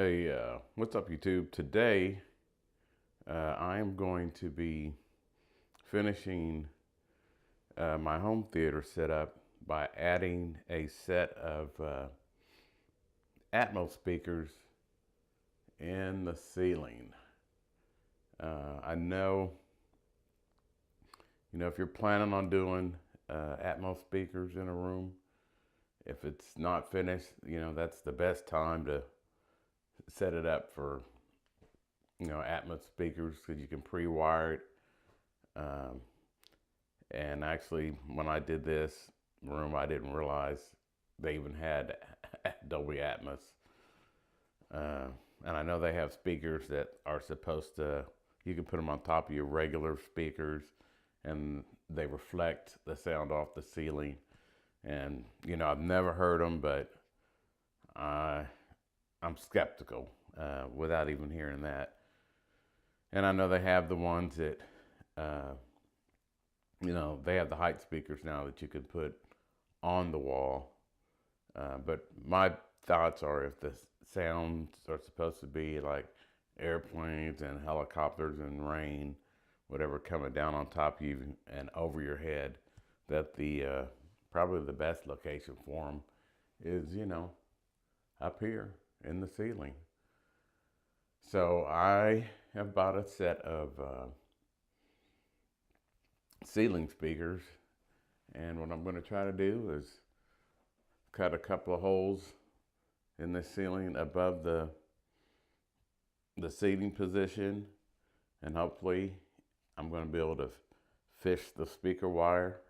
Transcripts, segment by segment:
Hey, what's up, YouTube? Today, I am going to be finishing my home theater setup by adding a set of Atmos speakers in the ceiling. I know, if you're planning on doing Atmos speakers in a room, if it's not finished, that's the best time to set it up for Atmos speakers because you can pre-wire it. Um, and actually, when I did this room, I didn't realize they even had Dolby Atmos. Uh, and I know they have speakers that are supposed to, you can put them on top of your regular speakers and they reflect the sound off the ceiling. And, I've never heard them, but I'm skeptical without even hearing that. And I know they have the ones that, uh, they have the height speakers now that you can put on the wall. But my thoughts are if the sounds are supposed to be like airplanes and helicopters and rain, whatever coming down on top of you and over your head, that the probably the best location for them is, up here in the ceiling. So I have bought a set of ceiling speakers, and what I'm going to try to do is cut a couple of holes in the ceiling above the seating position, and hopefully I'm going to be able to fish the speaker wire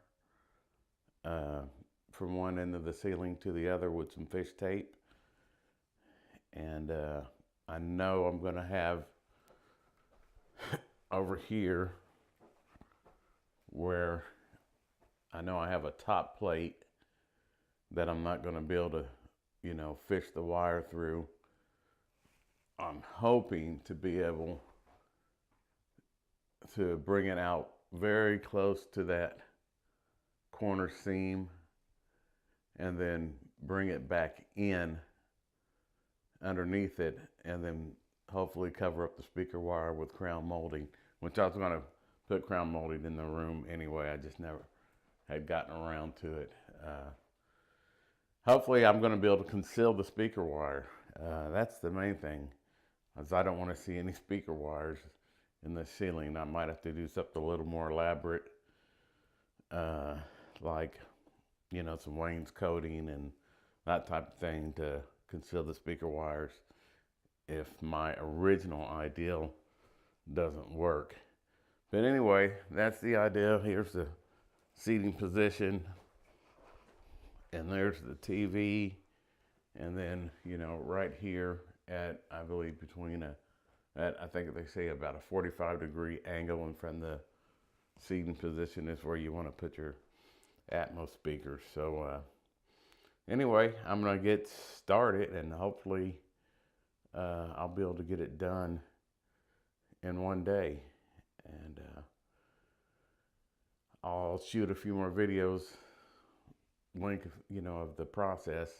from one end of the ceiling to the other with some fish tape. And I know I'm going to have over here where I know I have a top plate that I'm not going to be able to, fish the wire through. I'm hoping to be able to bring it out very close to that corner seam and then bring it back in underneath it and then hopefully cover up the speaker wire with crown molding, which I was going to put crown molding in the room anyway. I just never had gotten around to it. Hopefully I'm going to be able to conceal the speaker wire. That's the main thing, as I don't want to see any speaker wires in the ceiling. I might have to do something a little more elaborate, like, some wainscoting and that type of thing to conceal the speaker wires if my original ideal doesn't work. But anyway, that's the idea. Here's the seating position, and there's the TV, and then right here at, I believe, between I think they say about a 45-degree angle in front of the seating position is where you want to put your Atmos speakers. So anyway, I'm gonna get started, and hopefully I'll be able to get it done in one day. And I'll shoot a few more videos, link, of the process,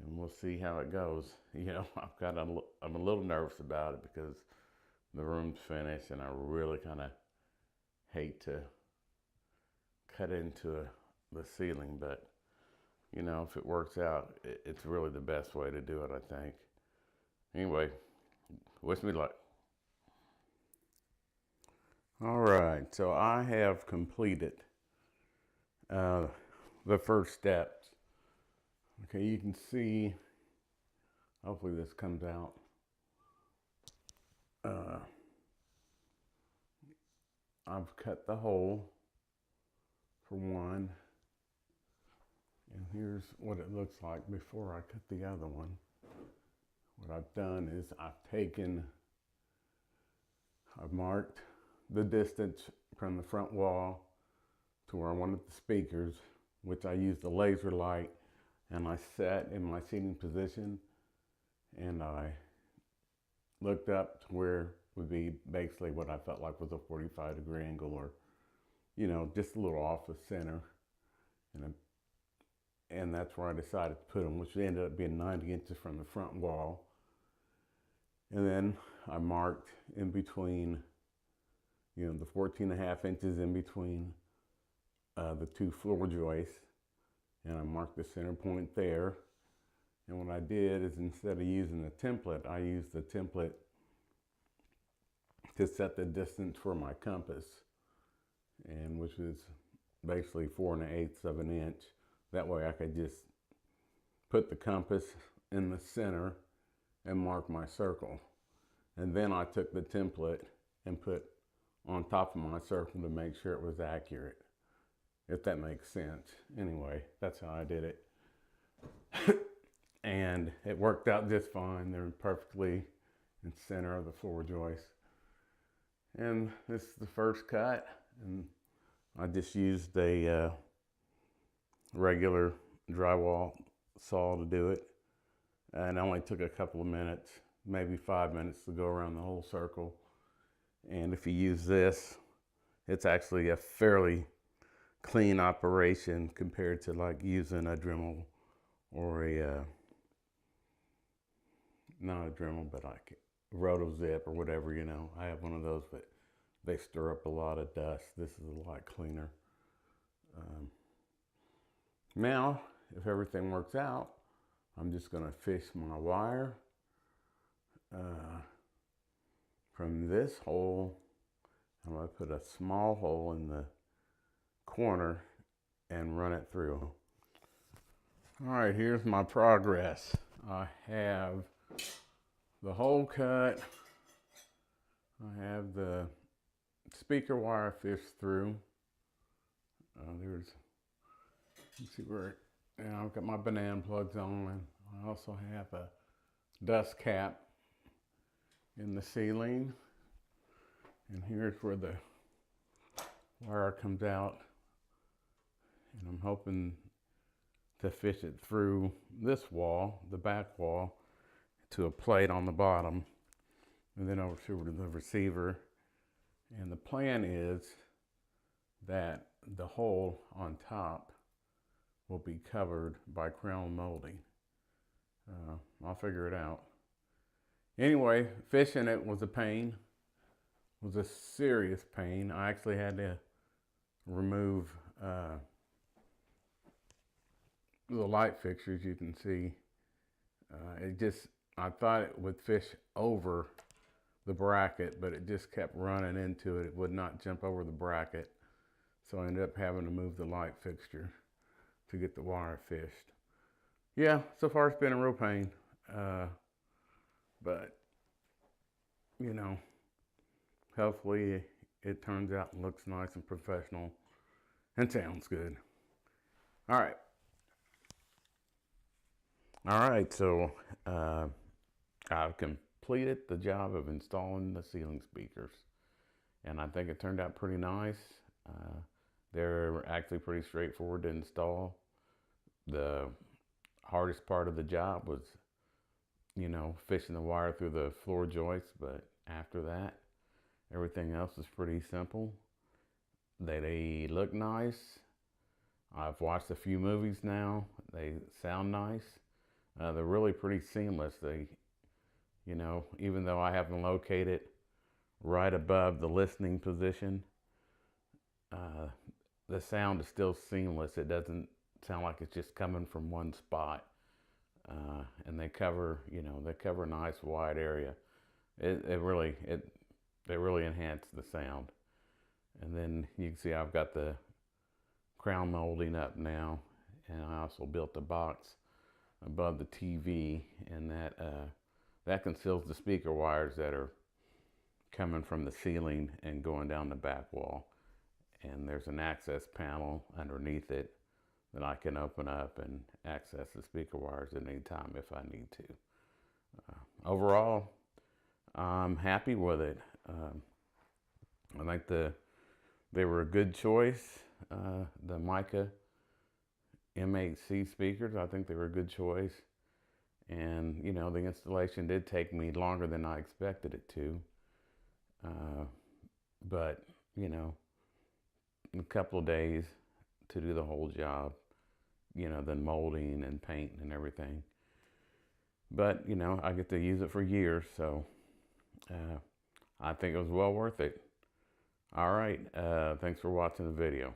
and we'll see how it goes. I'm a little nervous about it because the room's finished, and I really kind of hate to cut into the ceiling, but if it works out, it's really the best way to do it, I think. Anyway, wish me luck. All right, so I have completed the first steps. Okay, you can see, hopefully this comes out. I've cut the hole for one, and here's what it looks like before I cut the other one. What I've done is I've marked the distance from the front wall to where I wanted the speakers, which I used a laser light, and I sat in my seating position, and I looked up to where would be basically what I felt like was a 45-degree angle, or just a little off the center, and that's where I decided to put them, which ended up being 90 inches from the front wall. And then I marked in between, the 14.5 inches in between the two floor joists, and I marked the center point there. And what I did is, instead of using the template, I used the template to set the distance for my compass, and which is basically 4 1/8 of an inch. That way I could just put the compass in the center and mark my circle. And then I took the template and put on top of my circle to make sure it was accurate, if that makes sense. Anyway, that's how I did it. And it worked out just fine. They're perfectly in the center of the floor joist. And this is the first cut, and I just used a regular drywall saw to do it. And it only took a couple of minutes, maybe 5 minutes, to go around the whole circle. And if you use this, it's actually a fairly clean operation compared to like using a Dremel or not a Dremel, but like Roto Zip or whatever, I have one of those, but they stir up a lot of dust. This is a lot cleaner. Now, if everything works out, I'm just gonna fish my wire from this hole. I'm gonna put a small hole in the corner and run it through. All right, here's my progress. I have the hole cut. I have the speaker wire fished through. Let's see where, I've got my banana plugs on. I also have a dust cap in the ceiling. And here's where the wire comes out. And I'm hoping to fish it through this wall, the back wall, to a plate on the bottom, and then over to the receiver. And the plan is that the hole on top will be covered by crown molding. I'll figure it out. Anyway, fishing it was a pain. It was a serious pain. I actually had to remove the light fixtures. You can see I thought it would fish over the bracket, but it just kept running into it. It would not jump over the bracket. So I ended up having to move the light fixture to get the wire fished. Yeah, so far it's been a real pain. But, hopefully it turns out and looks nice and professional and sounds good. All right, so I've completed the job of installing the ceiling speakers, and I think it turned out pretty nice. They're actually pretty straightforward to install. The hardest part of the job was, fishing the wire through the floor joists, but after that, everything else is pretty simple. They look nice. I've watched a few movies now. They sound nice. They're really pretty seamless. Even though I have them located right above the listening position, the sound is still seamless. It doesn't sound like it's just coming from one spot. And they cover a nice wide area. They really enhance the sound. And then you can see I've got the crown molding up now, and I also built a box above the TV, and that conceals the speaker wires that are coming from the ceiling and going down the back wall. And there's an access panel underneath it that I can open up and access the speaker wires at any time if I need to. Overall, I'm happy with it. I think they were a good choice. The Micca M-8C speakers, I think they were a good choice. And, the installation did take me longer than I expected it to. But, a couple of days to do the whole job, then molding and painting and everything. But, I get to use it for years, so I think it was well worth it. All right, thanks for watching the video.